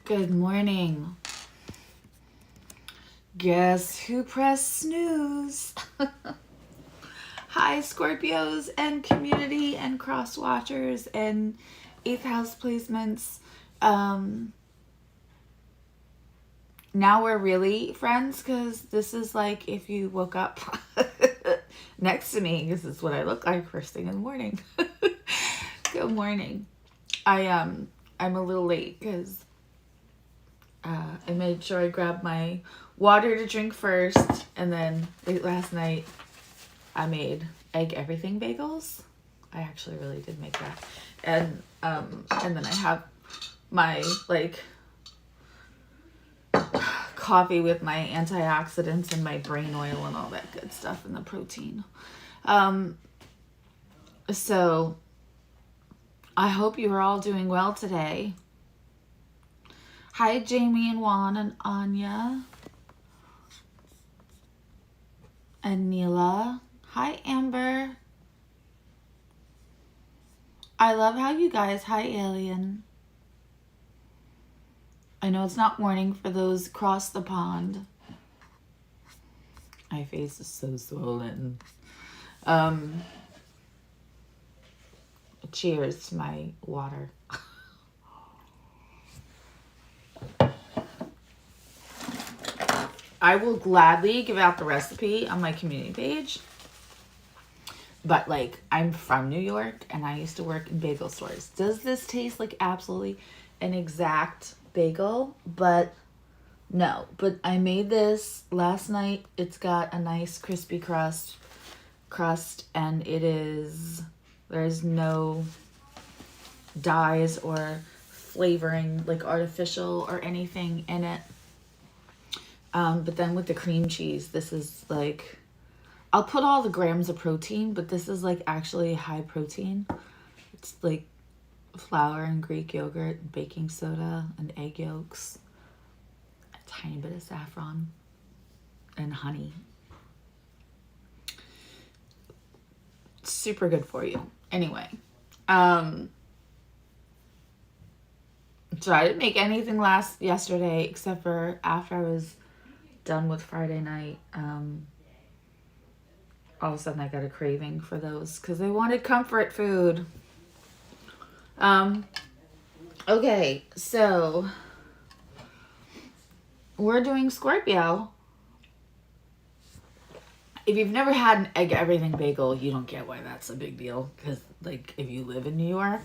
Good morning. Guess who pressed snooze? Hi, Scorpios and community and cross watchers and 8th house placements. Now we're really friends because this is like if you woke up next to me. This is what I look like first thing in the morning. Good morning. I'm a little late because I made sure I grabbed my water to drink first, and then late last night I made egg everything bagels. I actually really did make that, and then I have my coffee with my antioxidants and my brain oil and all that good stuff and the protein. So I hope you are all doing well today. Hi, Jamie and Juan and Anya and Neela. Hi, Amber. I love how you guys, hi, Alien. I know it's not morning for those across the pond. My face is so swollen. Cheers to my water. I will gladly give out the recipe on my community page. But I'm from New York and I used to work in bagel stores. Does this taste like absolutely an exact bagel? But no. But I made this last night. It's got a nice crispy crust and there's no dyes or flavoring artificial or anything in it. But then with the cream cheese, this is I'll put all the grams of protein, but this is actually high protein. It's flour and Greek yogurt, and baking soda and egg yolks, a tiny bit of saffron and honey. Super good for you. Anyway, so I didn't make anything yesterday except for after I was done with Friday night. All of a sudden I got a craving for those because I wanted comfort food. Okay, so we're doing Scorpio. If you've never had an egg everything bagel, you don't get why that's a big deal. Because if you live in New York,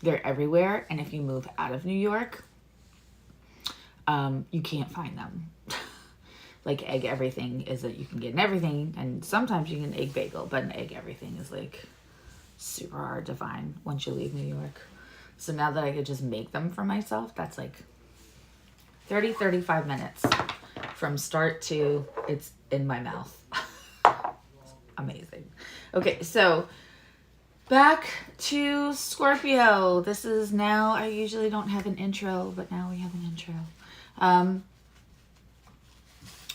they're everywhere. And if you move out of New York, you can't find them. Egg everything is that you can get an everything, and sometimes you can get an egg bagel, but an egg everything is super hard to find once you leave New York. So now that I could just make them for myself, that's 35 minutes from start to it's in my mouth. Amazing. Okay, so back to Scorpio. This is now, I usually don't have an intro, but now we have an intro.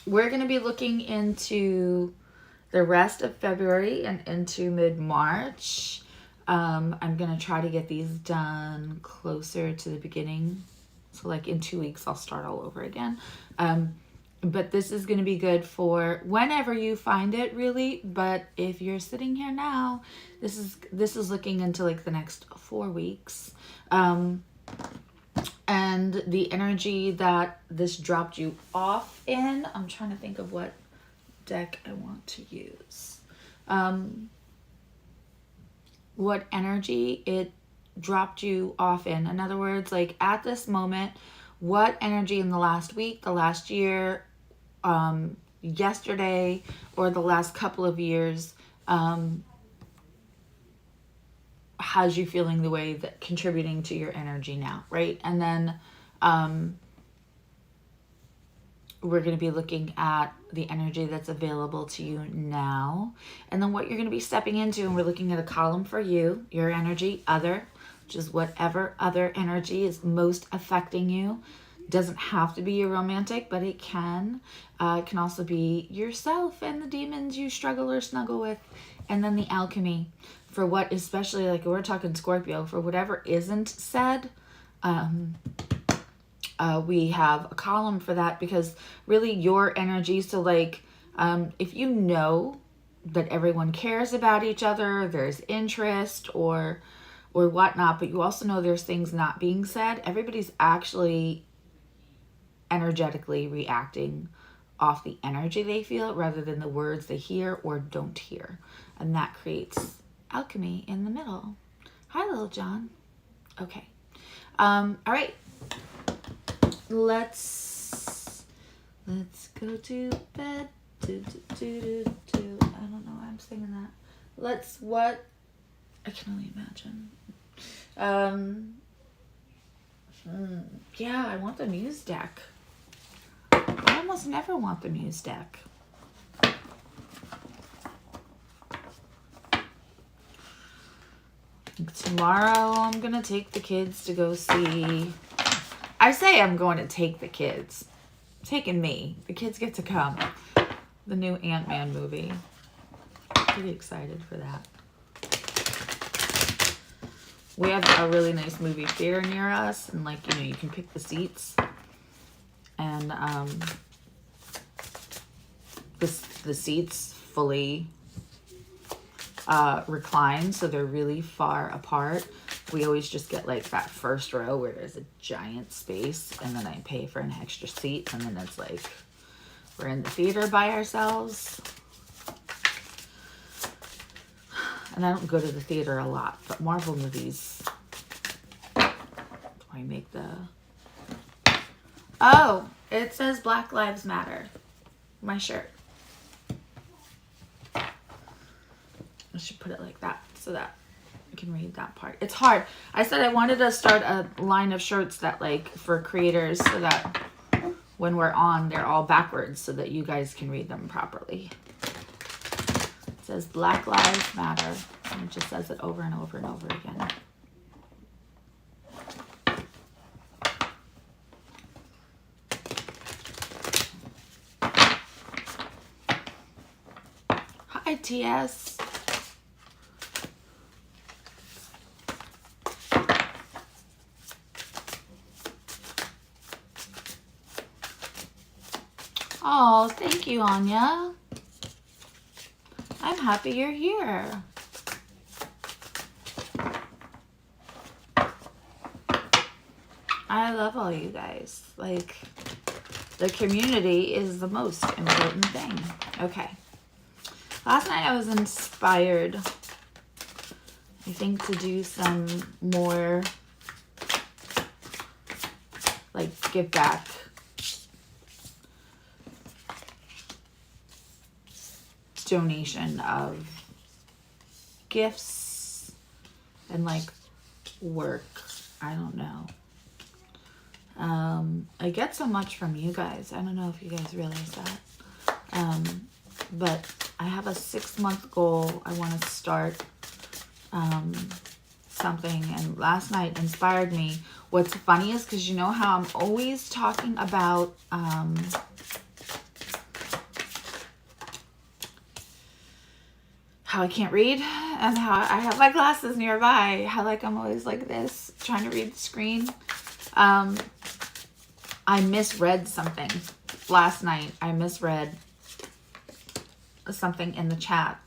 We're going to be looking into the rest of February and into mid-March. I'm going to try to get these done closer to the beginning. So in 2 weeks, I'll start all over again. But this is going to be good for whenever you find it, really. But if you're sitting here now, this is looking into the next 4 weeks. And the energy that this dropped you off in, I'm trying to think of what deck I want to use. What energy it dropped you off in. In other words, at this moment, what energy in the last week, the last year, yesterday, or the last couple of years has you feeling the way that contributing to your energy now, right? And then we're going to be looking at the energy that's available to you now, and then what you're going to be stepping into, and we're looking at a column for you, your energy, other, which is whatever other energy is most affecting you. Doesn't have to be your romantic, but it can. It can also be yourself and the demons you struggle or snuggle with, and then the alchemy. For what, especially we're talking Scorpio, for whatever isn't said, we have a column for that, because really your energy, so like if you know that everyone cares about each other, there's interest or whatnot, but you also know there's things not being said, everybody's actually energetically reacting off the energy they feel rather than the words they hear or don't hear. And that creates alchemy in the middle. Hi, little John. Okay. All right. Let's go to bed. I don't know why I'm singing that. I can only imagine. Yeah, I want the muse deck. I almost never want the muse deck. Tomorrow I'm gonna take the kids to go see, I say I'm going to take the kids, taking me, the kids get to come, the new Ant-Man movie. Pretty excited for that. We have a really nice movie theater near us, and like, you know, you can pick the seats, and the seats fully recline, so they're really far apart. We always just get like that first row where there's a giant space, and then I pay for an extra seat, and then it's like we're in the theater by ourselves. And I don't go to the theater a lot, but Marvel movies, I make the... Oh, it says Black Lives Matter. My shirt. I should put it like that so that I can read that part. It's hard. I said I wanted to start a line of shirts that like for creators, so that when we're on, they're all backwards so that you guys can read them properly. It says Black Lives Matter, and it just says it over and over and over again. Hi, TS. Oh, thank you, Anya. I'm happy you're here. I love all you guys. Like, the community is the most important thing. Okay. Last night I was inspired, I think, to do some more, like, give back. Donation of gifts and like work. I don't know. I get so much from you guys. I don't know if you guys realize that. But I have a 6-month goal. I want to start something, and last night inspired me. What's funny is, because you know how I'm always talking about how I can't read and how I have my glasses nearby, how like I'm always like this trying to read the screen. I misread something last night. I misread something in the chat,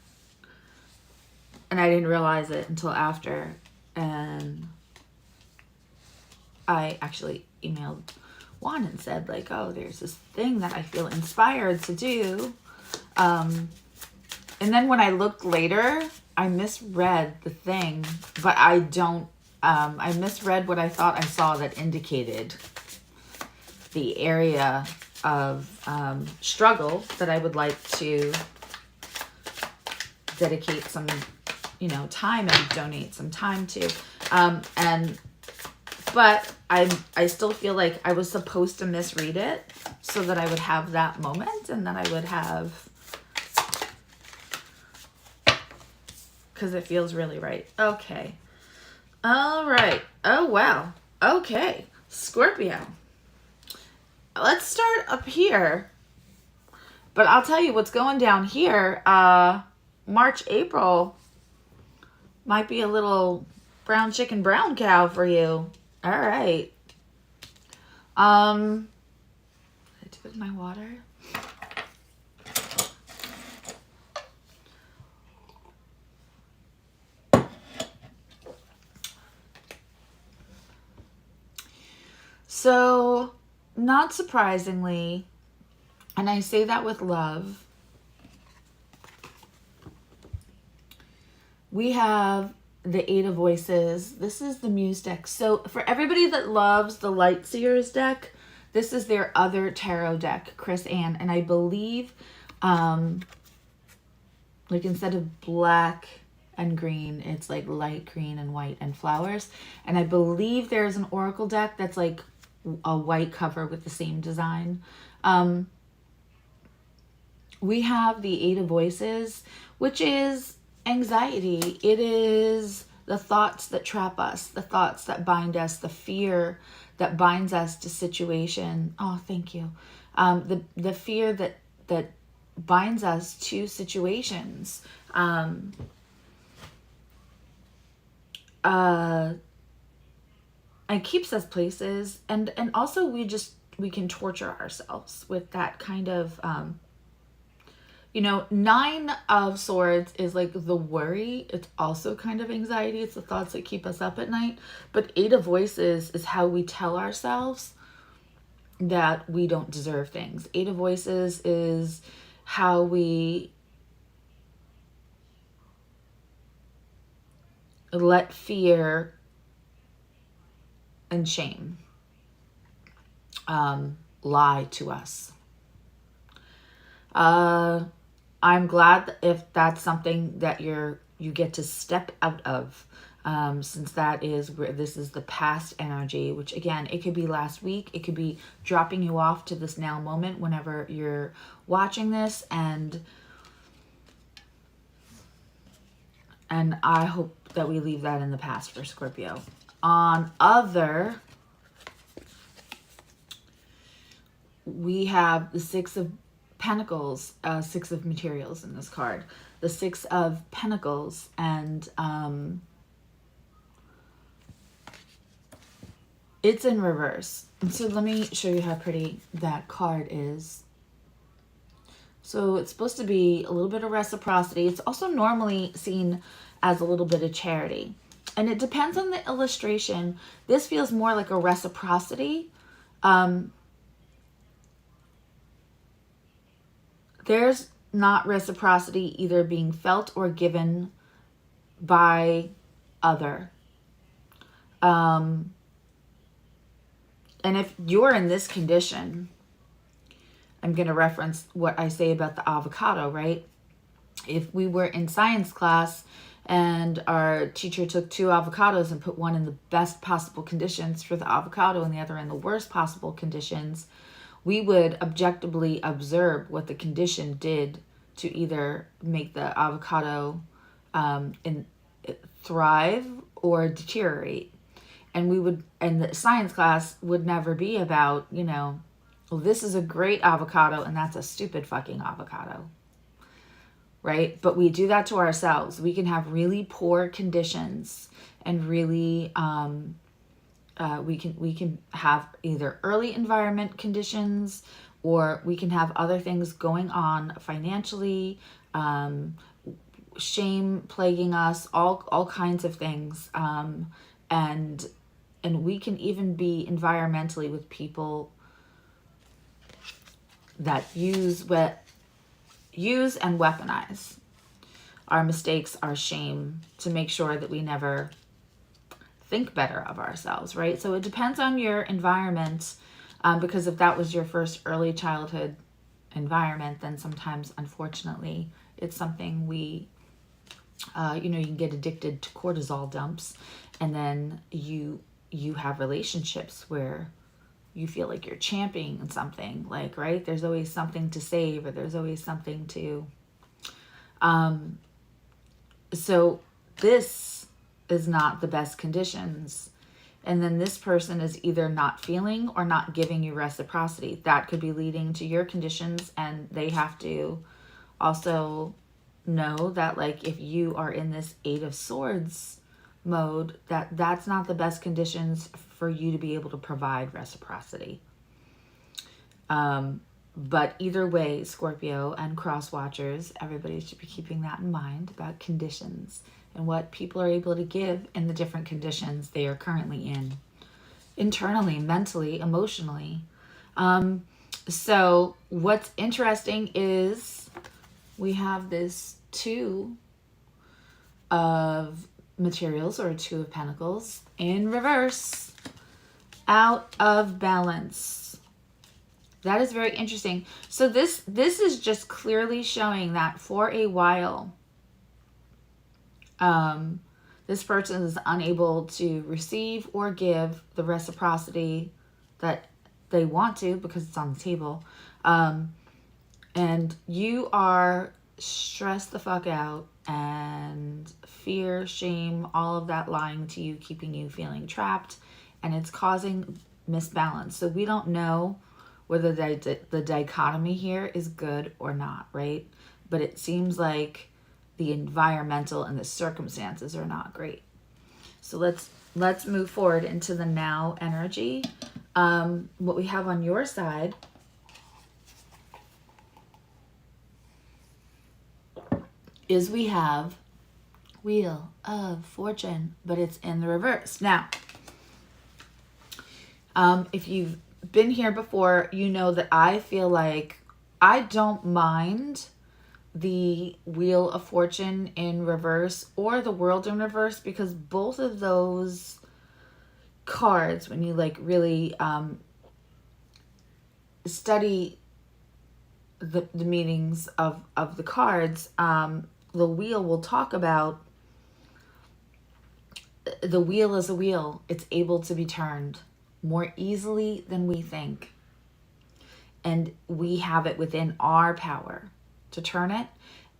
and I didn't realize it until after, and I actually emailed Juan and said like, oh, there's this thing that I feel inspired to do. And then when I looked later, I misread the thing, but I misread what I thought I saw that indicated the area of struggle that I would like to dedicate some, time and donate some time to. But I still feel like I was supposed to misread it so that I would have that moment, and then I would have, because it feels really right. Okay. All right. Oh, wow. Okay. Scorpio. Let's start up here. But I'll tell you what's going down here. March, April might be a little brown chicken, brown cow for you. All right. I dip it in my water. So, not surprisingly, and I say that with love, we have the Eight of Voices. This is the Muse deck. So for everybody that loves the Light Seers deck, this is their other tarot deck, Chris Ann. And I believe, like instead of black and green, it's like light green and white and flowers. And I believe there's an Oracle deck that's like a white cover with the same design. We have the Eight of Voices, which is anxiety. It is the thoughts that trap us, the thoughts that bind us, the fear that binds us to situation. Oh, thank you. The fear that binds us to situations. It keeps us places, and also we can torture ourselves with that kind of, you know, Nine of Swords is like the worry. It's also kind of anxiety. It's the thoughts that keep us up at night. But Eight of Voices is how we tell ourselves that we don't deserve things. Eight of Voices is how we let fear and shame lie to us. I'm glad if that's something that you get to step out of, since that is where this is the past energy, which again, it could be last week, it could be dropping you off to this now moment whenever you're watching this, and I hope that we leave that in the past for Scorpio. We have the Six of Pentacles, Six of Materials in this card. The Six of Pentacles, and it's in reverse. And so let me show you how pretty that card is. So it's supposed to be a little bit of reciprocity. It's also normally seen as a little bit of charity. And it depends on the illustration. This feels more like a reciprocity. There's not reciprocity either being felt or given by other. And if you're in this condition, I'm going to reference what I say about the avocado, right? If we were in science class and our teacher took 2 avocados and put one in the best possible conditions for the avocado and the other in the worst possible conditions, we would objectively observe what the condition did to either make the avocado thrive or deteriorate. And the science class would never be about, you know, well, this is a great avocado and that's a stupid fucking avocado. Right? But we do that to ourselves. We can have really poor conditions and really, we can have either early environment conditions, or we can have other things going on financially, shame plaguing us, all kinds of things. And we can even be environmentally with people that use and weaponize our mistakes, our shame, to make sure that we never think better of ourselves, right? So it depends on your environment, because if that was your first early childhood environment, then sometimes, unfortunately, it's something we, you can get addicted to cortisol dumps, and then you have relationships where you feel like you're championing something, like, right? There's always something to save, or there's always something to, so this is not the best conditions. And then this person is either not feeling or not giving you reciprocity. That could be leading to your conditions, and they have to also know that, like, if you are in this Eight of Swords mode, that's not the best conditions for you to be able to provide reciprocity. But either way, Scorpio and cross watchers, everybody should be keeping that in mind about conditions and what people are able to give in the different conditions they are currently in, internally, mentally, emotionally. So what's interesting is we have this two of materials, or two of pentacles, in reverse, out of balance. That is very interesting. So this is just clearly showing that for a while, this person is unable to receive or give the reciprocity that they want to, because it's on the table. And you are stressed the fuck out, and fear, shame, all of that lying to you, keeping you feeling trapped, and it's causing misbalance. So we don't know whether the dichotomy here is good or not, right? But it seems like the environmental and the circumstances are not great. So let's move forward into the now energy. What we have on your side is we have Wheel of Fortune, but it's in the reverse. Now, if you've been here before, you know that I feel like I don't mind the Wheel of Fortune in reverse or the World in reverse, because both of those cards, when you like really study the meanings of the cards, the wheel will talk about the wheel is a wheel. It's able to be turned more easily than we think. And we have it within our power to turn it.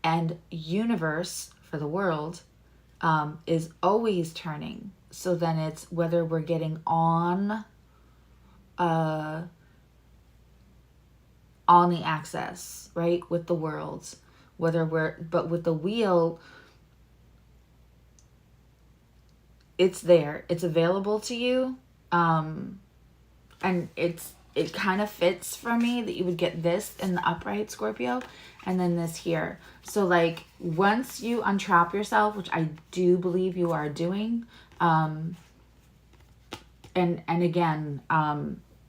And universe, for the world, is always turning. So then it's whether we're getting on the axis, right, with the world, but with the wheel, it's there, it's available to you, and it kind of fits for me that you would get this in the upright, Scorpio, and then this here. So like once you untrap yourself, which I do believe you are doing, and again,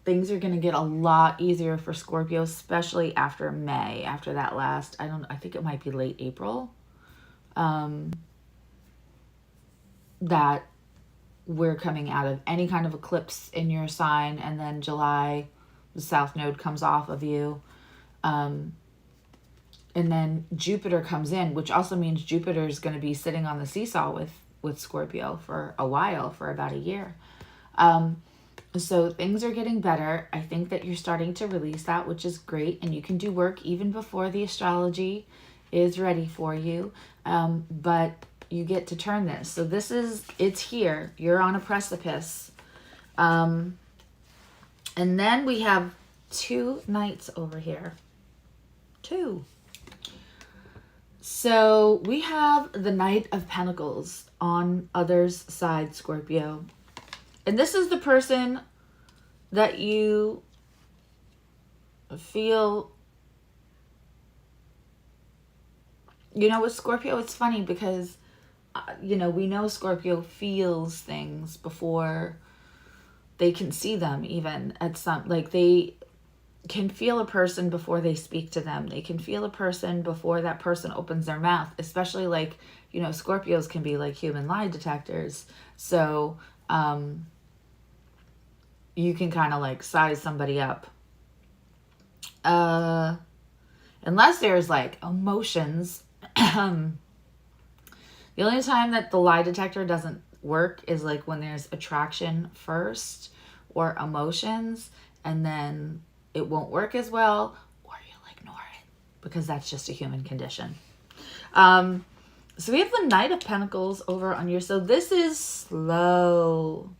things are going to get a lot easier for Scorpio, especially after May, after that last, I think it might be late April, that we're coming out of any kind of eclipse in your sign, and then July, the South Node comes off of you, and then Jupiter comes in, which also means Jupiter is going to be sitting on the seesaw with Scorpio for a while, for about a year. So things are getting better. I think that you're starting to release that, which is great. And you can do work even before the astrology is ready for you. But you get to turn this. So it's here. You're on a precipice. And then we have two knights over here. Two. So we have the Knight of Pentacles on others' side, Scorpio. And this is the person that you feel, with Scorpio, it's funny because, we know Scorpio feels things before they can see them, even at some, like they can feel a person before they speak to them. They can feel a person before that person opens their mouth, especially like, Scorpios can be like human lie detectors. So, you can kind of like size somebody up. Unless there's like emotions. The only time that the lie detector doesn't work is like when there's attraction first or emotions, and then it won't work as well, or you'll ignore it because that's just a human condition. So we have the Knight of Pentacles over on your, so this is slow.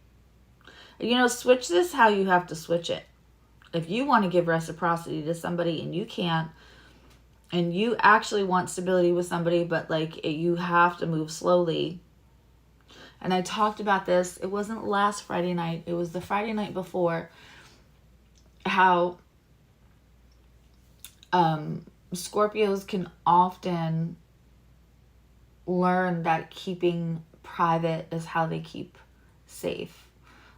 Switch this how you have to switch it. If you want to give reciprocity to somebody and you can't, and you actually want stability with somebody, but like you have to move slowly. And I talked about this. It wasn't last Friday night. It was the Friday night before. How Scorpios can often learn that keeping private is how they keep safe.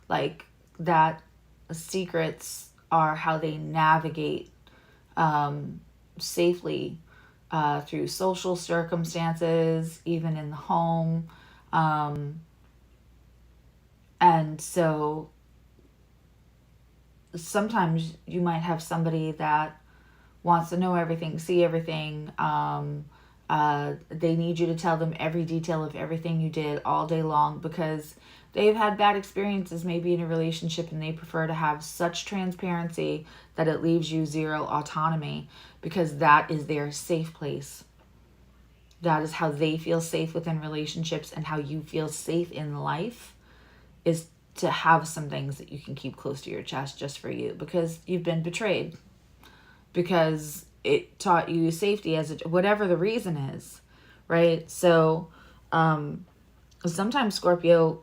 Like that secrets are how they navigate safely through social circumstances, even in the home. And so sometimes you might have somebody that wants to know everything, see everything. They need you to tell them every detail of everything you did all day long because they've had bad experiences maybe in a relationship, and they prefer to have such transparency that it leaves you zero autonomy because that is their safe place. That is how they feel safe within relationships, and how you feel safe in life is to have some things that you can keep close to your chest just for you because you've been betrayed, because it taught you safety as whatever the reason is, right? So sometimes Scorpio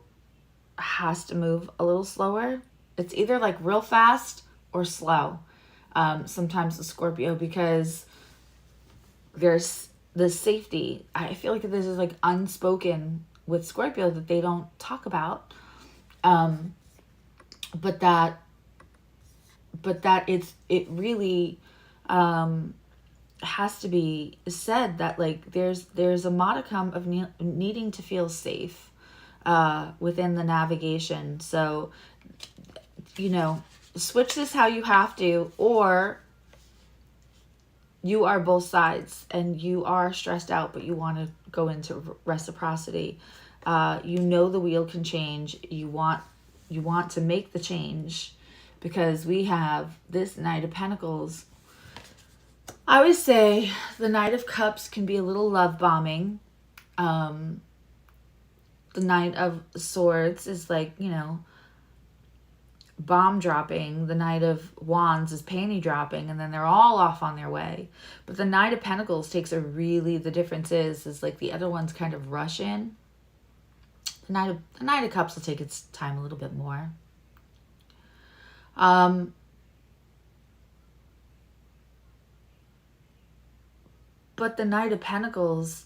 has to move a little slower. It's either like real fast or slow. Sometimes the Scorpio, because there's the safety. I feel like this is like unspoken with Scorpio that they don't talk about. But that it really has to be said that like there's a modicum of needing to feel safe within the navigation. So, switch this how you have to, or you are both sides and you are stressed out, but you want to go into reciprocity. The wheel can change. You want to make the change, because we have this Knight of Pentacles. I always say the Knight of Cups can be a little love bombing. The Knight of Swords is like, bomb dropping. The Knight of Wands is panty dropping, and then they're all off on their way. But the Knight of Pentacles takes the difference is like the other ones kind of rush in. The Knight of Cups will take its time a little bit more. But the Knight of Pentacles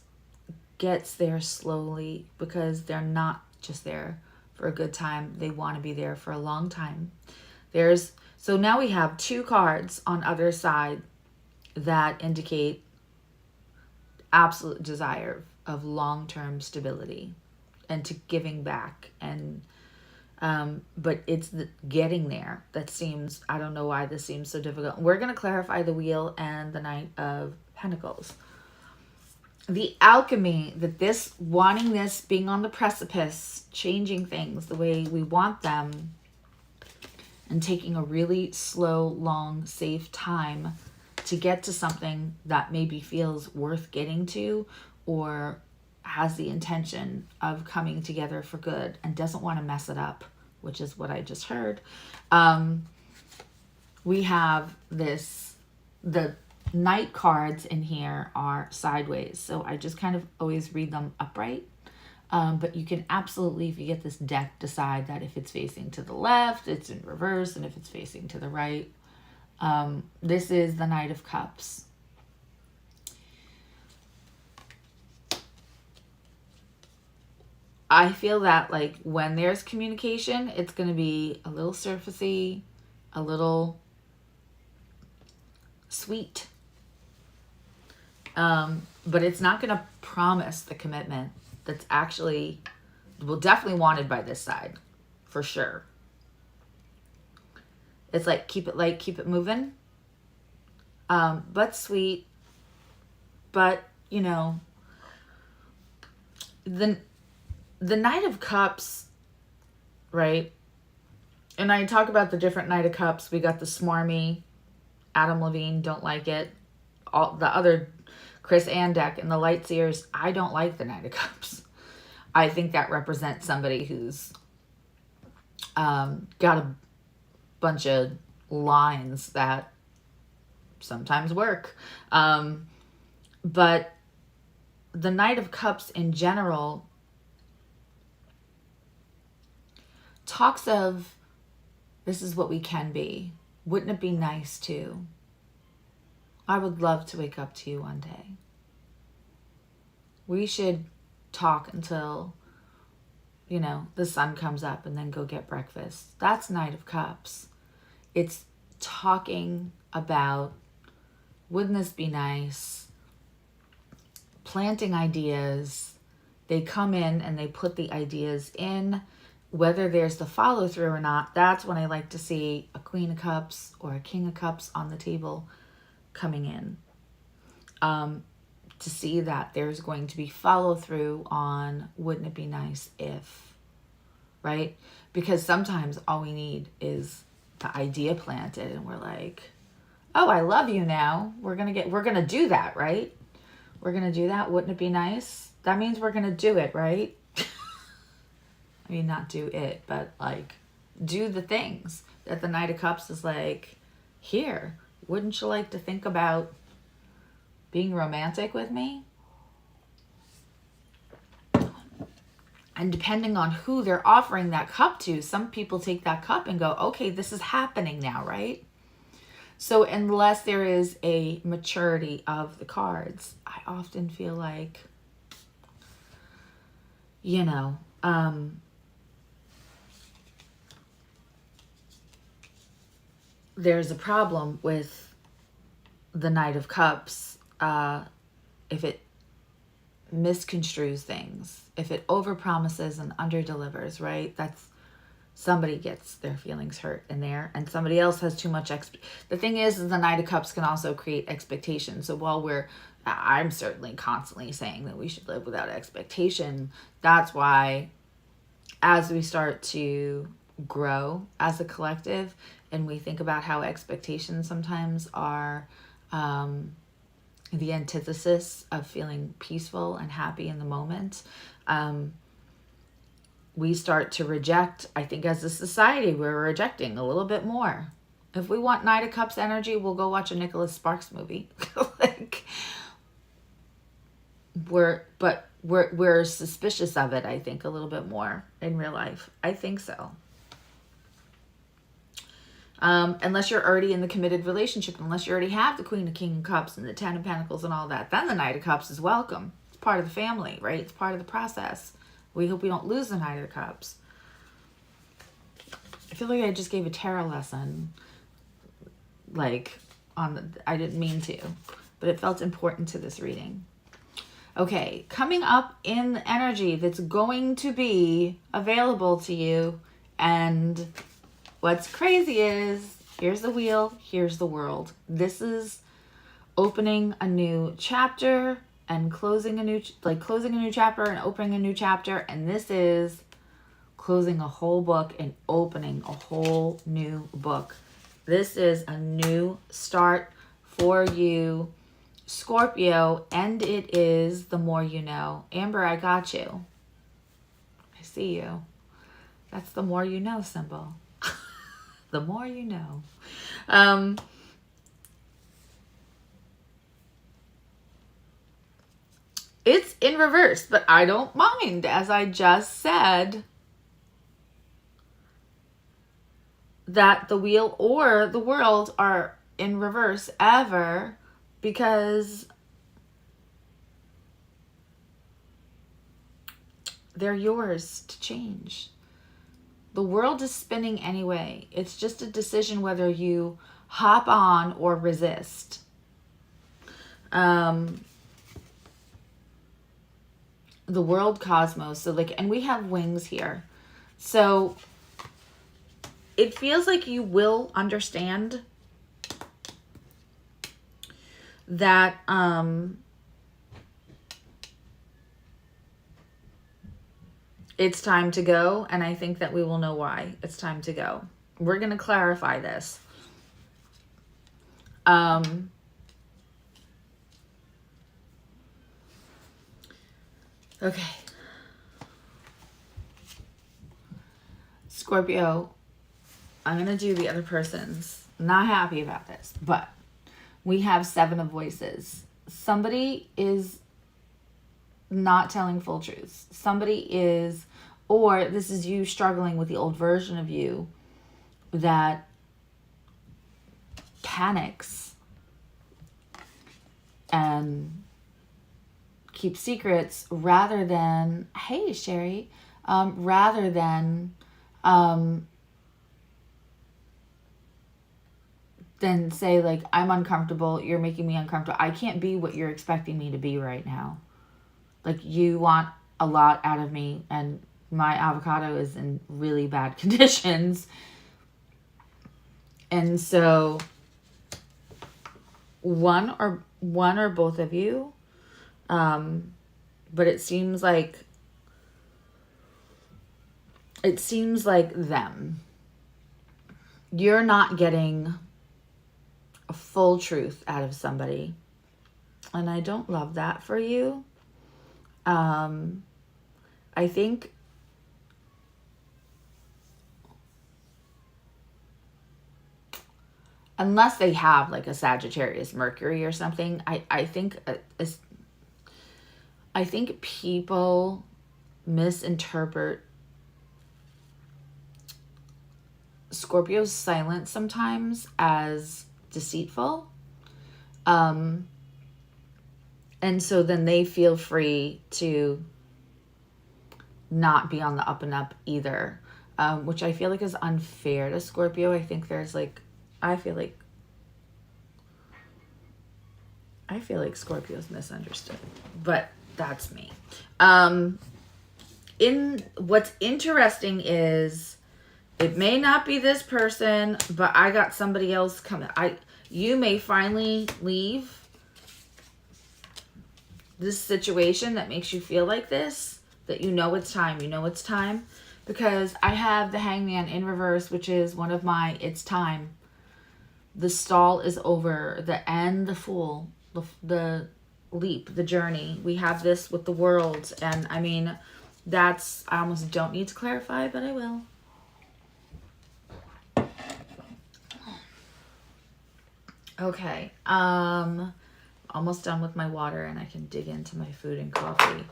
gets there slowly because they're not just there for a good time. They want to be there for a long time. So now we have two cards on other side that indicate absolute desire of long-term stability and to giving back. And but it's the getting there that seems, I don't know why this seems so difficult. We're going to clarify the wheel and the Knight of Pentacles. The alchemy that wanting this, being on the precipice, changing things the way we want them, and taking a really slow, long, safe time to get to something that maybe feels worth getting to, or has the intention of coming together for good and doesn't want to mess it up, which is what I just heard. We have the Knight cards in here are sideways, so I just kind of always read them upright. But you can absolutely, if you get this deck, decide that if it's facing to the left, it's in reverse, and if it's facing to the right. This is the Knight of Cups. I feel that like when there's communication, it's going to be a little surfacey, a little sweet. But it's not going to promise the commitment that's actually, definitely wanted by this side, for sure. It's like, keep it light, keep it moving. But sweet. But, the Knight of Cups, right? And I talk about the different Knight of Cups. We got the smarmy, Adam Levine, don't like it. All the other Chris Andek and the Light Seers, I don't like the Knight of Cups. I think that represents somebody who's got a bunch of lines that sometimes work. But the Knight of Cups in general talks of, this is what we can be. Wouldn't it be nice to? I would love to wake up to you one day. We should talk until, you know, the sun comes up and then go get breakfast. That's Knight of Cups. It's talking about, wouldn't this be nice? Planting ideas. They come in and they put the ideas in. Whether there's the follow through or not, that's when I like to see a Queen of Cups or a King of Cups on the table coming in. To see that there's going to be follow through on, wouldn't it be nice if, right? Because sometimes all we need is the idea planted and we're like, oh, I love you now. We're going to do that, right? We're going to do that. Wouldn't it be nice? That means we're going to do it, right? I mean, not do it, but like do the things that the Knight of Cups is like, here, wouldn't you like to think about being romantic with me? And depending on who they're offering that cup to, some people take that cup and go, okay, this is happening now, right? So unless there is a maturity of the cards, I often feel like, you know, there's a problem with the Knight of Cups if it misconstrues things, if it overpromises and underdelivers, right? That's, somebody gets their feelings hurt in there and somebody else has too much the thing is the Knight of Cups can also create expectations. So while I'm certainly constantly saying that we should live without expectation, that's why as we start to grow as a collective and we think about how expectations sometimes are the antithesis of feeling peaceful and happy in the moment, we start to reject. I think as a society, we're rejecting a little bit more. If we want Knight of Cups energy, we'll go watch a Nicholas Sparks movie. Like, we're suspicious of it, I think, a little bit more in real life. I think so. Unless you're already in the committed relationship, unless you already have the Queen of King of Cups and the Ten of Pentacles and all that, then the Knight of Cups is welcome. It's part of the family, right? It's part of the process. We hope we don't lose the Knight of Cups. I feel like I just gave a tarot lesson, like, I didn't mean to, but it felt important to this reading. Okay, coming up in the energy that's going to be available to you, and what's crazy is, here's the wheel, here's the world. This is opening a new chapter and closing a new chapter and opening a new chapter. And this is closing a whole book and opening a whole new book. This is a new start for you, Scorpio, and it is the more you know. Amber, I got you. I see you. That's the more you know symbol. The more you know. It's in reverse, but I don't mind. As I just said, that the wheel or the world are in reverse ever, because they're yours to change. The world is spinning anyway. It's just a decision whether you hop on or resist. The world cosmos. So like, and we have wings here. So it feels like you will understand that, it's time to go, and I think that we will know why it's time to go. We're going to clarify this. Okay. Scorpio, I'm going to do the other person's. Not happy about this, but we have 7 of voices. Somebody is not telling full truths. Somebody is, or this is you struggling with the old version of you that panics and keep secrets rather than, hey, Sherry, rather than say like, I'm uncomfortable, you're making me uncomfortable, I can't be what you're expecting me to be right now. Like, you want a lot out of me, and my avocado is in really bad conditions. And so one or both of you, but it seems like them. You're not getting a full truth out of somebody, and I don't love that for you. I think unless they have like a Sagittarius Mercury or something, I think people misinterpret Scorpio's silence sometimes as deceitful. And so then they feel free to not be on the up and up either, which I feel like is unfair to Scorpio. I think there's like, I feel like Scorpio's misunderstood, but that's me. What's interesting is, it may not be this person, but I got somebody else coming. You may finally leave this situation that makes you feel like this, that you know it's time. You know it's time, because I have the Hangman in reverse, which is one of my it's time. The stall is over. The end, the Fool, the leap, the journey. We have this with the World, and I mean, I almost don't need to clarify, but I will. Okay, almost done with my water, and I can dig into my food and coffee.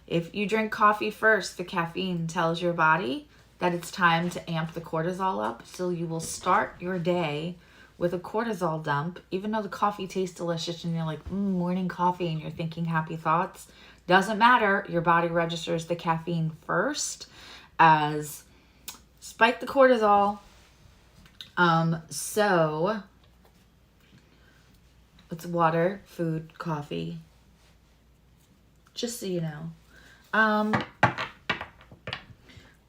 If you drink coffee first, the caffeine tells your body that it's time to amp the cortisol up, so you will start your day with a cortisol dump, even though the coffee tastes delicious and you're like, morning coffee, and you're thinking happy thoughts. Doesn't matter. Your body registers the caffeine first as spike the cortisol. So it's water, food, coffee, just so you know.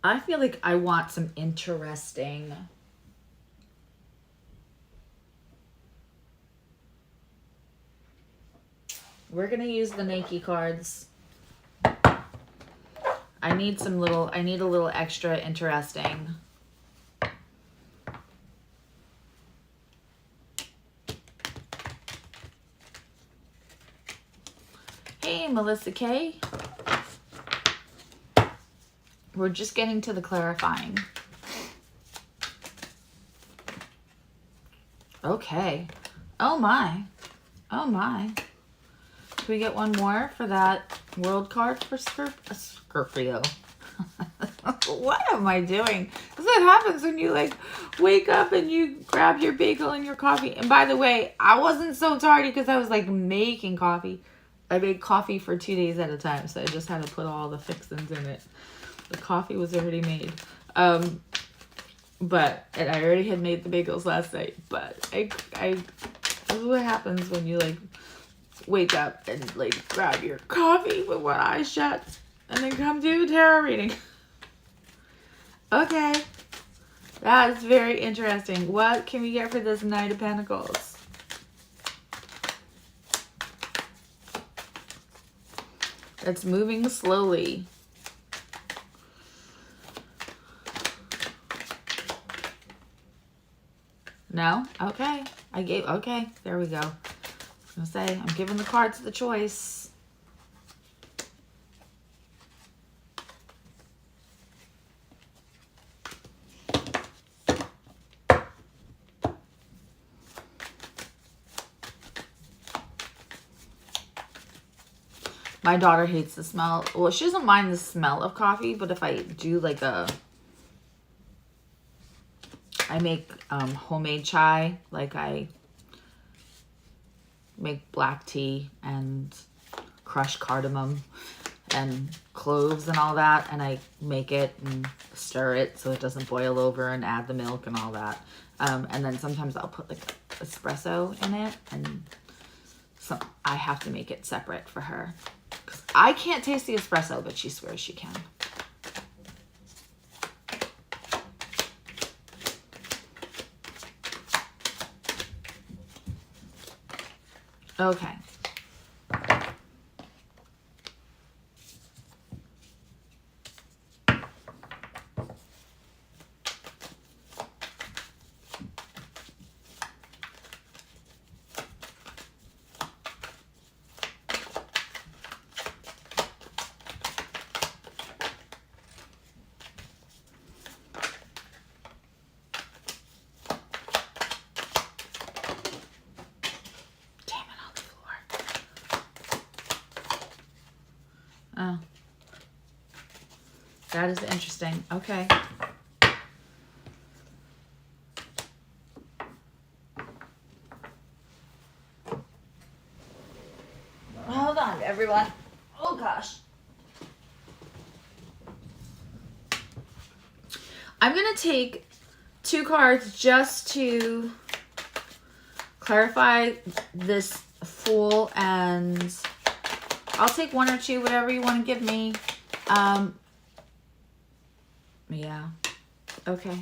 I feel like I want some interesting we're gonna use the Nike cards. I need a little extra interesting. Hey, Melissa K. We're just getting to the clarifying. Okay. Oh my. Oh my. Can we get one more for that world card for Scorpio? What am I doing? That's what happens when you like wake up and you grab your bagel and your coffee. And by the way, I wasn't so tardy because I was like making coffee. I made coffee for 2 days at a time, so I just had to put all the fixings in it. The coffee was already made. And I already had made the bagels last night. But this is what happens when you like wake up and like grab your coffee with one eye shut and then come do a tarot reading. Okay. That is very interesting. What can we get for this Knight of Pentacles? It's moving slowly. No? Okay. Okay, there we go. I was gonna say, I'm giving the cards the choice. My daughter hates the smell. Well, she doesn't mind the smell of coffee, but if I do like I make homemade chai, like make black tea and crush cardamom and cloves and all that, and I make it and stir it so it doesn't boil over and add the milk and all that. And then sometimes I'll put like espresso in it, and I have to make it separate for her because I can't taste the espresso, but she swears she can. Okay. Oh, that is interesting. Okay. Hold on, everyone. Oh, gosh. I'm going to take 2 cards just to clarify this Fool, and I'll take 1 or 2, whatever you want to give me. Yeah. Okay.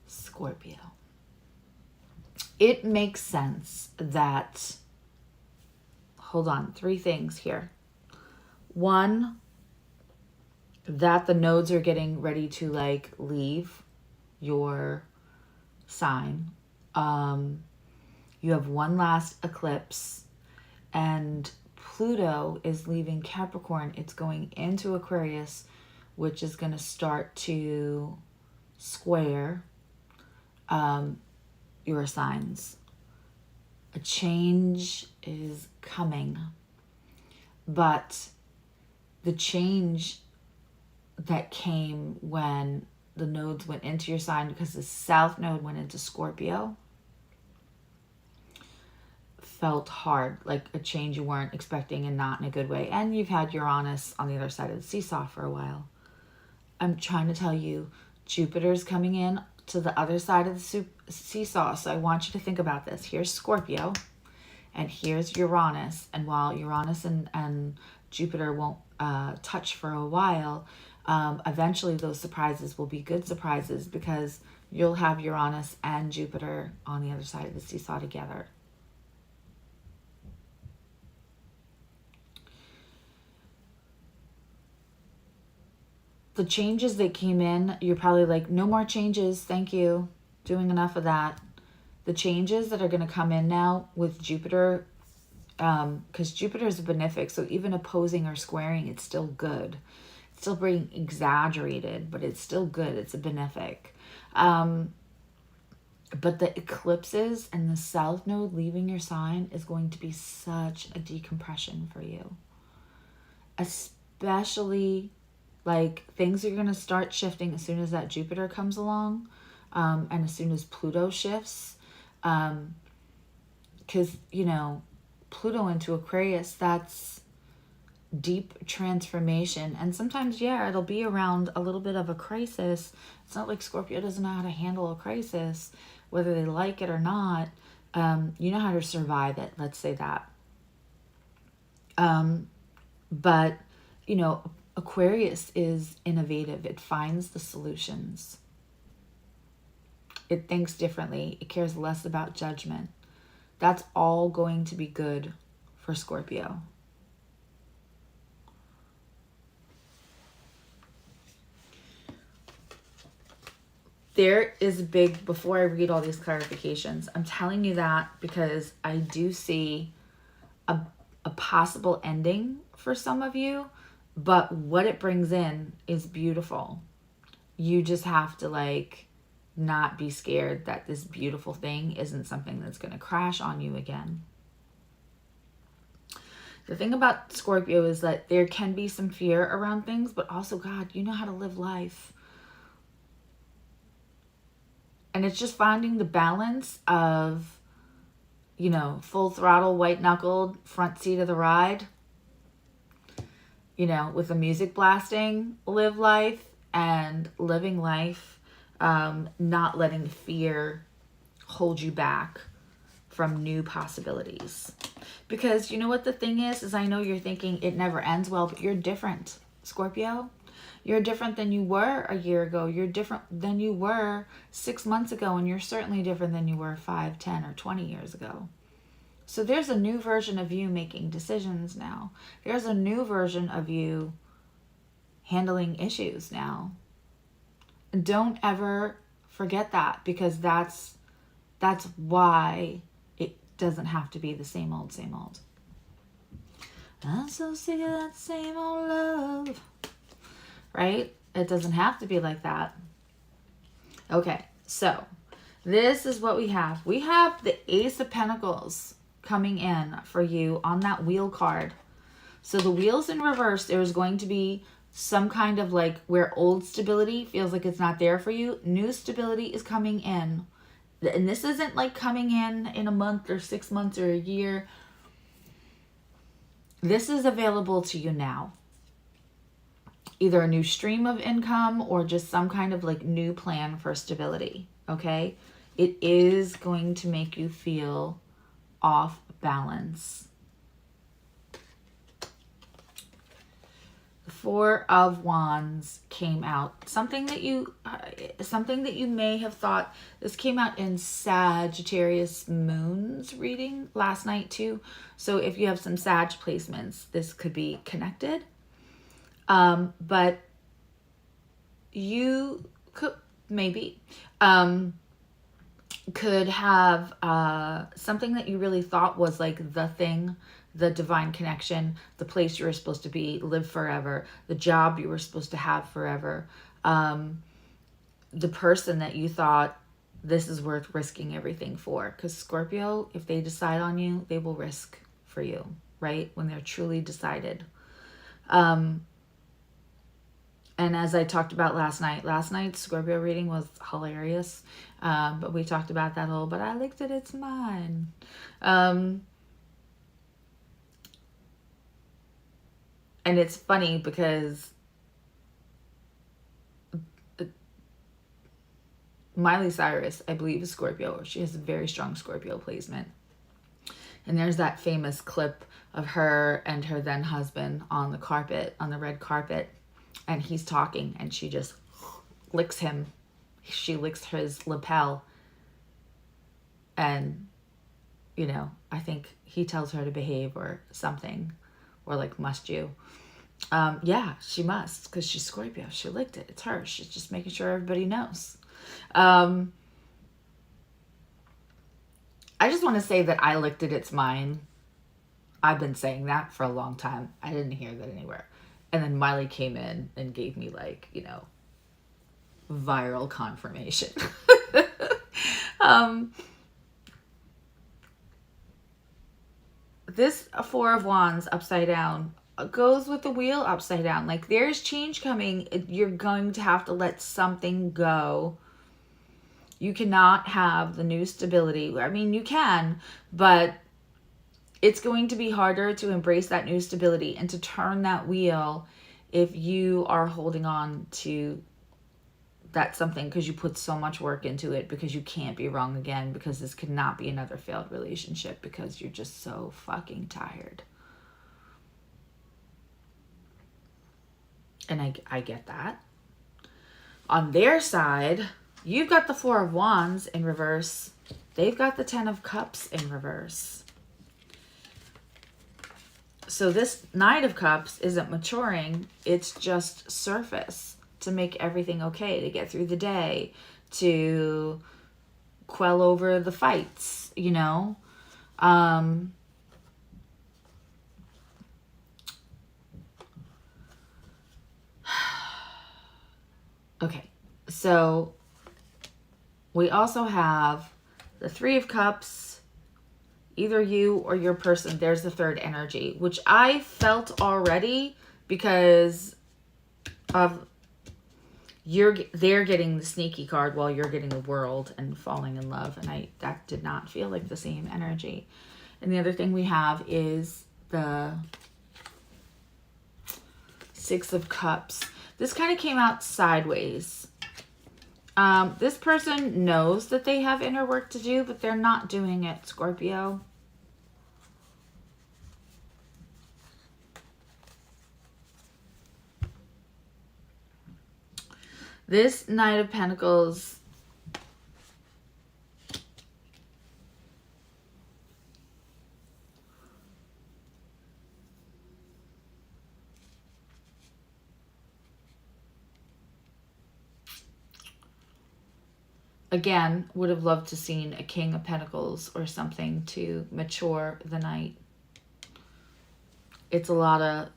Scorpio. It makes sense that, hold on, 3 things here. 1, that the nodes are getting ready to like leave your sign. You have one last eclipse, and Pluto is leaving Capricorn. It's going into Aquarius, which is going to start to square your signs. A change is coming, but the change that came when the nodes went into your sign, because the South Node went into Scorpio, felt hard, like a change you weren't expecting and not in a good way. And you've had Uranus on the other side of the seesaw for a while. I'm trying to tell you, Jupiter's coming in to the other side of the seesaw. So I want you to think about this. Here's Scorpio and here's Uranus. And while Uranus and Jupiter won't touch for a while, eventually those surprises will be good surprises, because you'll have Uranus and Jupiter on the other side of the seesaw together. The changes that came in, you're probably like, no more changes, thank you, doing enough of that. The changes that are going to come in now with Jupiter, because Jupiter is a benefic, so even opposing or squaring, it's still good. It's still being exaggerated, but it's still good. It's a benefic. But the eclipses and the South Node leaving your sign is going to be such a decompression for you. Especially, like, things are going to start shifting as soon as that Jupiter comes along, and as soon as Pluto shifts. Because, you know, Pluto into Aquarius, that's deep transformation. And sometimes, yeah, it'll be around a little bit of a crisis. It's not like Scorpio doesn't know how to handle a crisis, whether they like it or not. You know how to survive it, let's say that. But, you know, Aquarius is innovative. It finds the solutions. It thinks differently. It cares less about judgment. That's all going to be good for Scorpio. There is a big, before I read all these clarifications, I'm telling you that because I do see a possible ending for some of you, but what it brings in is beautiful. You just have to, like, not be scared that this beautiful thing isn't something that's going to crash on you again. The thing about Scorpio is that there can be some fear around things, but also, God, you know how to live life. And it's just finding the balance of, you know, full throttle, white knuckled, front seat of the ride, you know, with the music blasting, live life, and living life, not letting fear hold you back from new possibilities. Because you know what the thing is I know you're thinking it never ends well, but you're different, Scorpio. You're different than you were a year ago. You're different than you were 6 months ago, and you're certainly different than you were 5, 10, or 20 years ago. So there's a new version of you making decisions now. There's a new version of you handling issues now. And don't ever forget that, because that's why it doesn't have to be the same old, same old. I'm so sick of that same old love. Right? It doesn't have to be like that. Okay, so this is what we have. We have the Ace of Pentacles coming in for you on that wheel card. So the wheel's in reverse. There's going to be some kind of like where old stability feels like it's not there for you. New stability is coming in. And this isn't like coming in a month or 6 months or a year. This is available to you now. Either a new stream of income or just some kind of like new plan for stability, okay? It is going to make you feel off balance. The Four of Wands came out. Something that you may have thought, this came out in Sagittarius Moon's reading last night too. So if you have some Sag placements, this could be connected. But you could maybe could have something that you really thought was like the thing, the divine connection, the place you were supposed to be, live forever, the job you were supposed to have forever, the person that you thought this is worth risking everything for. Because Scorpio, if they decide on you, they will risk for you, right? When they're truly decided. And as I talked about last night's Scorpio reading was hilarious. But we talked about that whole, but I looked at it's mine. And it's funny because Miley Cyrus, I believe, is Scorpio. She has a very strong Scorpio placement. And there's that famous clip of her and her then husband on the carpet, on the red carpet. And he's talking and she just licks him. She licks his lapel. And, you know, I think he tells her to behave or something. Or like, must you? Yeah, she must, because she's Scorpio. She licked it. It's her. She's just making sure everybody knows. I just want to say that I licked it. It's mine. I've been saying that for a long time. I didn't hear that anywhere. And then Miley came in and gave me like, you know, viral confirmation. This Four of Wands upside down goes with the wheel upside down. Like there's change coming. You're going to have to let something go. You cannot have the new stability. I mean, you can, but it's going to be harder to embrace that new stability and to turn that wheel if you are holding on to that something because you put so much work into it, because you can't be wrong again, because this could not be another failed relationship, because you're just so fucking tired. And I get that. On their side, you've got the Four of Wands in reverse. They've got the Ten of Cups in reverse. So this Knight of Cups isn't maturing. It's just surface to make everything okay, to get through the day, to quell over the fights, you know? Okay, so we also have the Three of Cups. either you or your person, there's the third energy, which I felt already because of they're getting the sneaky card while you're getting the world and falling in love. And that did not feel like the same energy. And the other thing we have is the Six of Cups. This kind of came out sideways. This person knows that they have inner work to do, but they're not doing it, Scorpio. This Knight of Pentacles, again, would have loved to seen a King of Pentacles or something to mature the Knight. It's a lot of,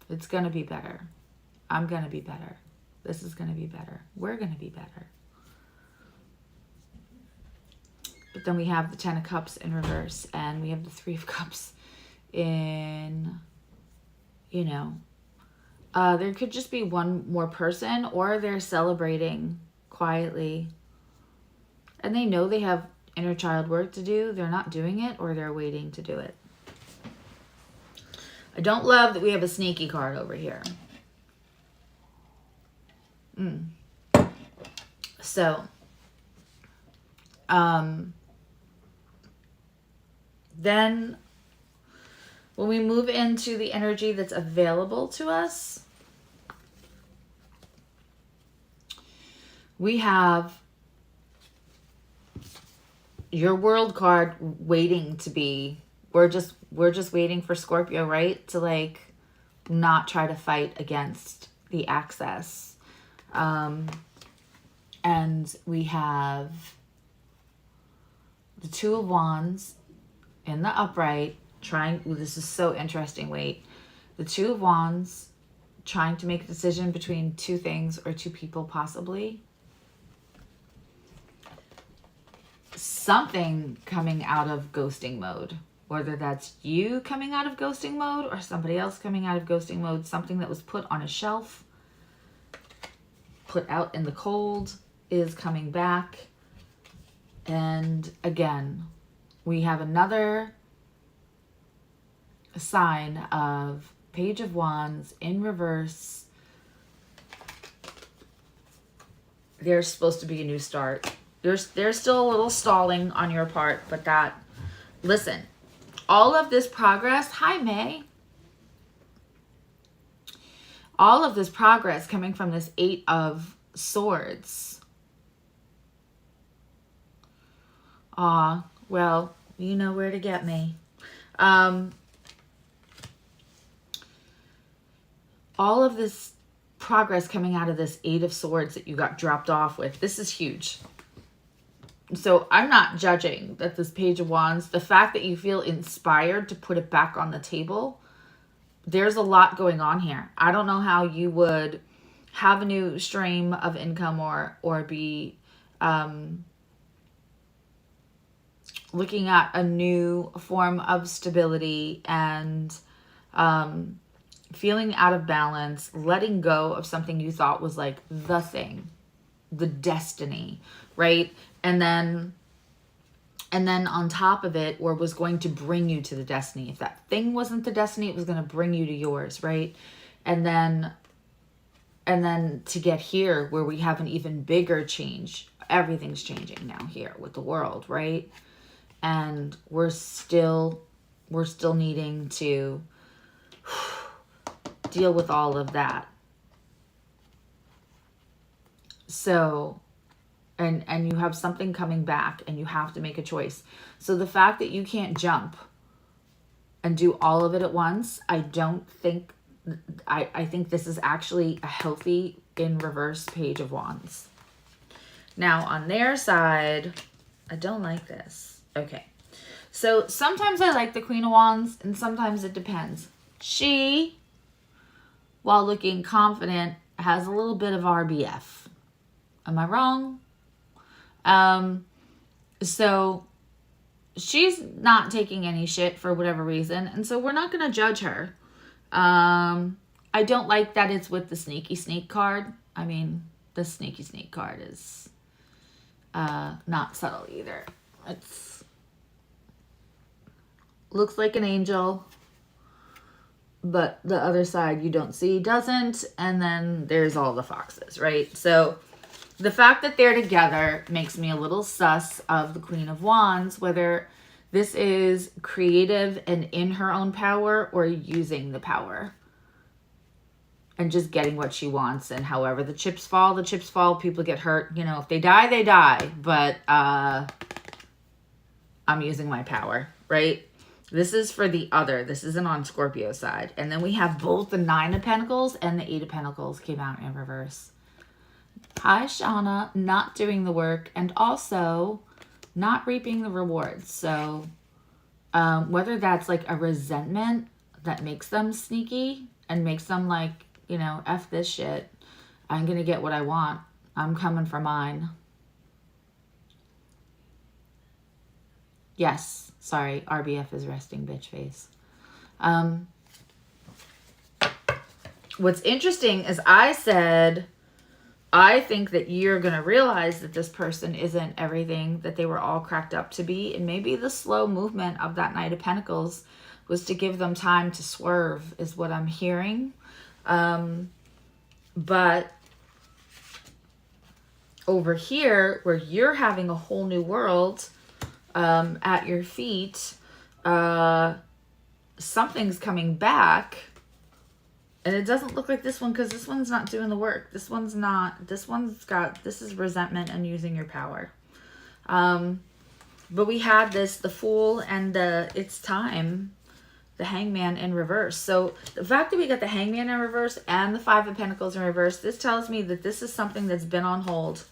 it's gonna be better. I'm gonna be better. This is gonna be better. We're gonna be better. But then we have the Ten of Cups in reverse, and we have the Three of Cups in, you know, there could just be one more person, or they're celebrating quietly. And they know they have inner child work to do. They're not doing it, or they're waiting to do it. I don't love that we have a sneaky card over here. So, then when we move into the energy that's available to us, we have your World card waiting to be, we're just waiting for Scorpio, right? To like not try to fight against the access. And we have the Two of Wands in the upright, trying, ooh, this is so interesting, wait. The Two of Wands trying to make a decision between two things or two people possibly. Something coming out of ghosting mode. Whether that's you coming out of ghosting mode or somebody else coming out of ghosting mode. Something that was put on a shelf, put out in the cold, is coming back. And again, we have another sign of Page of Wands in reverse. There's supposed to be a new start. There's still a little stalling on your part, but that, listen, all of this progress, hi May, all of this progress coming from this Eight of Swords. Well, you know where to get me. All of this progress coming out of this Eight of Swords that you got dropped off with, this is huge. So I'm not judging that this Page of Wands, the fact that you feel inspired to put it back on the table, there's a lot going on here. I don't know how you would have a new stream of income or be looking at a new form of stability and feeling out of balance, letting go of something you thought was like the thing, the destiny, right? And then on top of it, or was going to bring you to the destiny. If that thing wasn't the destiny, it was going to bring you to yours, right? And then to get here where we have an even bigger change. Everything's changing now here with the world, right? And we're still needing to deal with all of that. So, and you have something coming back and you have to make a choice. So the fact that you can't jump and do all of it at once, I think this is actually a healthy in reverse Page of Wands. Now on their side, I don't like this. Okay. So sometimes I like the Queen of Wands and sometimes it depends. She, while looking confident, has a little bit of RBF. Am I wrong? So she's not taking any shit for whatever reason. And so we're not going to judge her. I don't like that it's with the sneaky sneak card. I mean, the sneaky sneak card is not subtle either. It's looks like an angel, but the other side you don't see doesn't. And then there's all the foxes, right? So the fact that they're together makes me a little sus of the Queen of Wands, whether this is creative and in her own power or using the power and just getting what she wants. And however the chips fall, people get hurt. You know, if they die, they die. But I'm using my power, right? This is for the other. This isn't on Scorpio side. And then we have both the 9 of Pentacles and the 8 of Pentacles came out in reverse. Hi, Shauna, not doing the work and also not reaping the rewards. So whether that's like a resentment that makes them sneaky and makes them like, you know, F this shit. I'm going to get what I want. I'm coming for mine. Yes. Sorry. RBF is resting bitch face. What's interesting is I said, I think that you're going to realize that this person isn't everything that they were all cracked up to be. And maybe the slow movement of that Knight of Pentacles was to give them time to swerve is what I'm hearing. But over here where you're having a whole new world at your feet, something's coming back. And it doesn't look like this one because this one's not doing the work. This one's not. This is resentment and using your power. But we had this, the Fool and the It's Time, the Hangman in reverse. So the fact that we got the Hangman in reverse and the 5 of Pentacles in reverse, this tells me that this is something that's been on hold.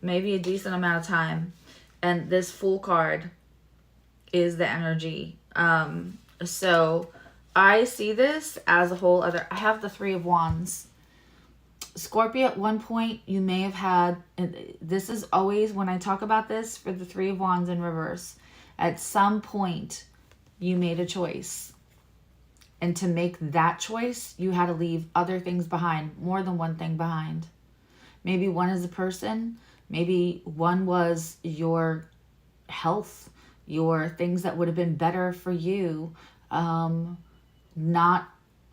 Maybe a decent amount of time. And this Fool card is the energy. So I see this as a whole other. I have the 3 of Wands. Scorpio, at one point, you may have had, and this is always when I talk about this for the 3 of Wands in reverse. At some point, you made a choice. And to make that choice, you had to leave other things behind, more than one thing behind. Maybe one is a person. Maybe one was your health, your things that would have been better for you. Not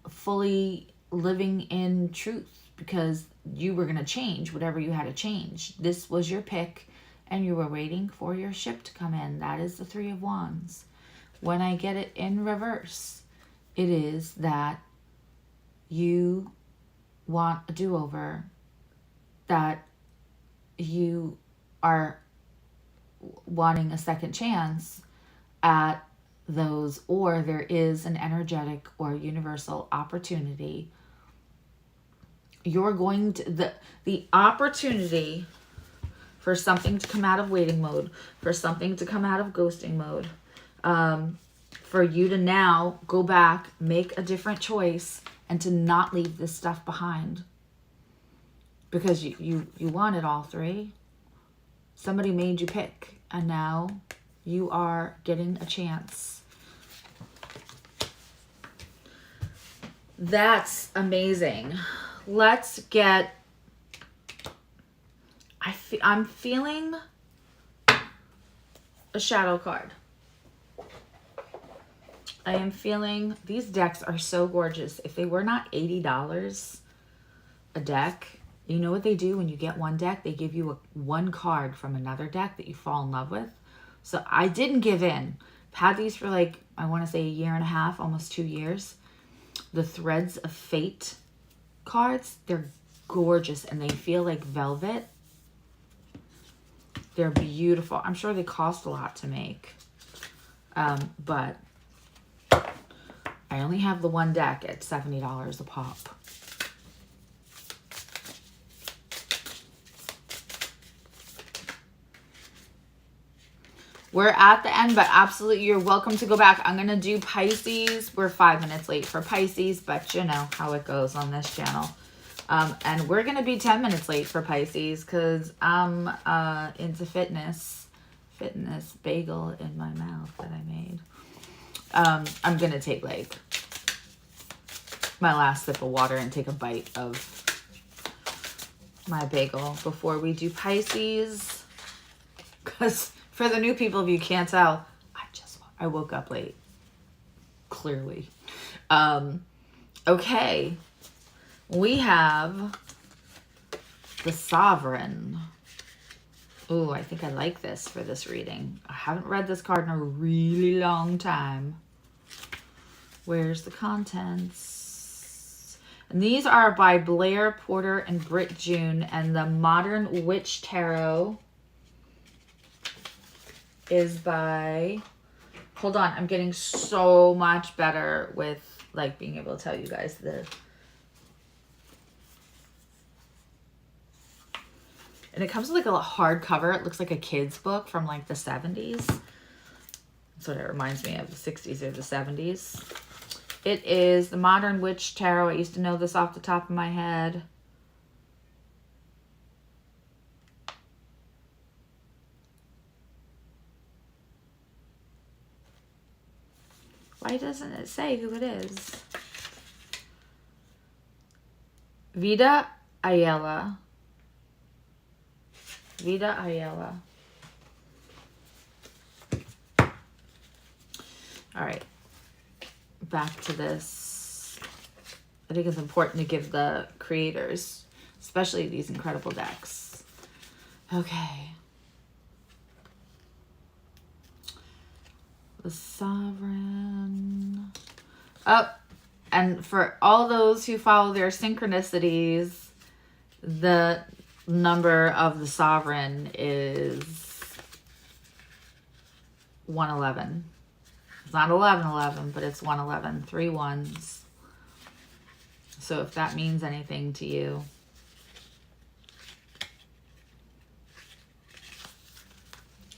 fully living in truth because you were going to change whatever you had to change. This was your pick and you were waiting for your ship to come in. That is the 3 of Wands. When I get it in reverse, it is that you want a do-over, that you are wanting a second chance at those, or there is an energetic or universal opportunity. You're going to, the opportunity for something to come out of waiting mode, for something to come out of ghosting mode, for you to now go back, make a different choice, and to not leave this stuff behind. Because you wanted all 3. Somebody made you pick, and now you are getting a chance. That's amazing. Let's get, I'm feeling a shadow card. I am feeling, these decks are so gorgeous. If they were not $80 a deck, you know what they do when you get one deck? They give you one card from another deck that you fall in love with. So I didn't give in. I've had these for like, I want to say 1.5 years, almost 2 years. The Threads of Fate cards, they're gorgeous and they feel like velvet. They're beautiful. I'm sure they cost a lot to make. But I only have the one deck at $70 a pop. We're at the end, but absolutely you're welcome to go back. I'm going to do Pisces. We're 5 minutes late for Pisces, but you know how it goes on this channel. And we're going to be 10 minutes late for Pisces because I'm into fitness bagel in my mouth that I made. I'm going to take like my last sip of water and take a bite of my bagel before we do Pisces. Because for the new people, if you can't tell, I woke up late. Clearly. Okay. We have the Sovereign. Ooh, I think I like this for this reading. I haven't read this card in a really long time. Where's the contents? And these are by Blair Porter and Britt June. And the Modern Witch Tarot is by... Hold on. I'm getting so much better with like being able to tell you guys the... And it comes with like a hardcover. It looks like a kid's book from like the 70s. That's what it reminds me of, the 60s or the 70s. It is the Modern Witch Tarot. I used to know this off the top of my head. Why doesn't it say who it is? Vida Ayala. Vida Ayala. All right. Back to this. I think it's important to give the creators, especially these incredible decks. Okay. The Sovereign. Oh, and for all those who follow their synchronicities, the number of the Sovereign is 111. It's not 1111, but it's 111. 3 ones. So if that means anything to you.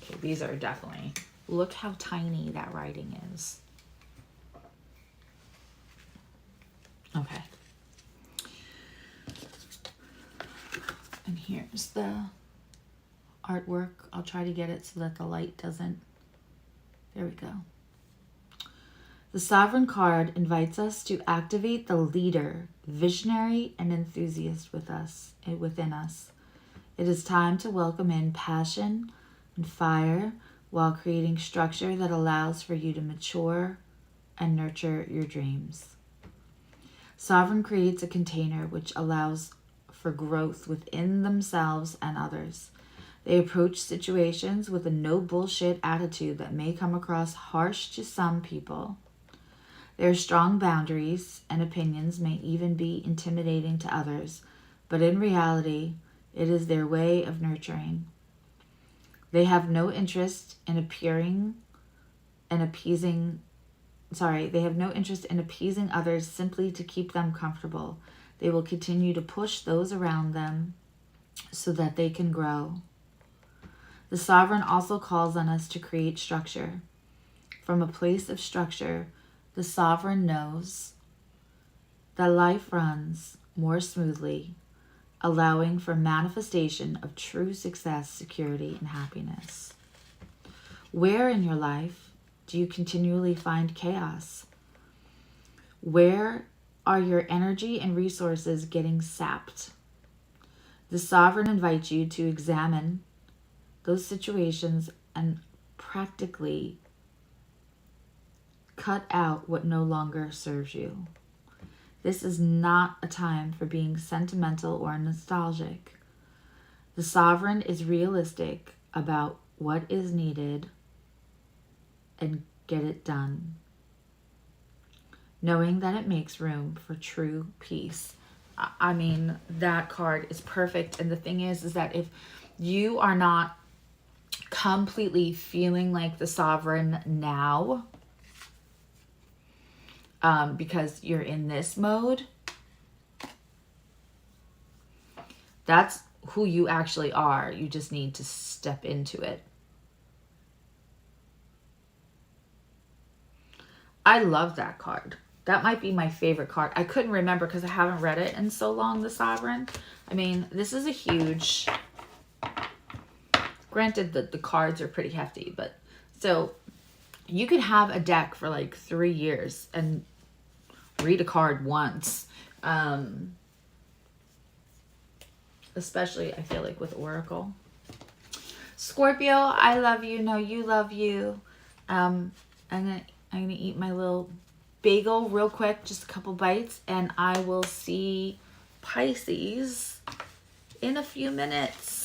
Okay, these are definitely... Look how tiny that writing is. Okay. And here's the artwork. I'll try to get it so that the light doesn't... There we go. The Sovereign card invites us to activate the leader, visionary, and enthusiast within us. It is time to welcome in passion and fire while creating structure that allows for you to mature and nurture your dreams. Sovereign creates a container which allows for growth within themselves and others. They approach situations with a no bullshit attitude that may come across harsh to some people. Their strong boundaries and opinions may even be intimidating to others, but in reality, it is their way of nurturing. They have no interest in appeasing others simply to keep them comfortable. They will continue to push those around them so that they can grow. The Sovereign also calls on us to create structure. From a place of structure, the Sovereign knows that life runs more smoothly, allowing for manifestation of true success, security, and happiness. Where in your life do you continually find chaos? Where are your energy and resources getting sapped? The Sovereign invites you to examine those situations and practically cut out what no longer serves you. This is not a time for being sentimental or nostalgic. The Sovereign is realistic about what is needed and get it done, knowing that it makes room for true peace. I mean, that card is perfect. And the thing is that if you are not completely feeling like the Sovereign now, because you're in this mode, that's who you actually are. You just need to step into it. I love that card. That might be my favorite card. I couldn't remember because I haven't read it in so long, the Sovereign. I mean, this is a huge... Granted, the cards are pretty hefty, but... So, you could have a deck for like 3 years and read a card once. Especially, I feel like, with Oracle. Scorpio, I love you. No, you love you. I'm gonna eat my little bagel real quick, just a couple bites, and I will see Pisces in a few minutes.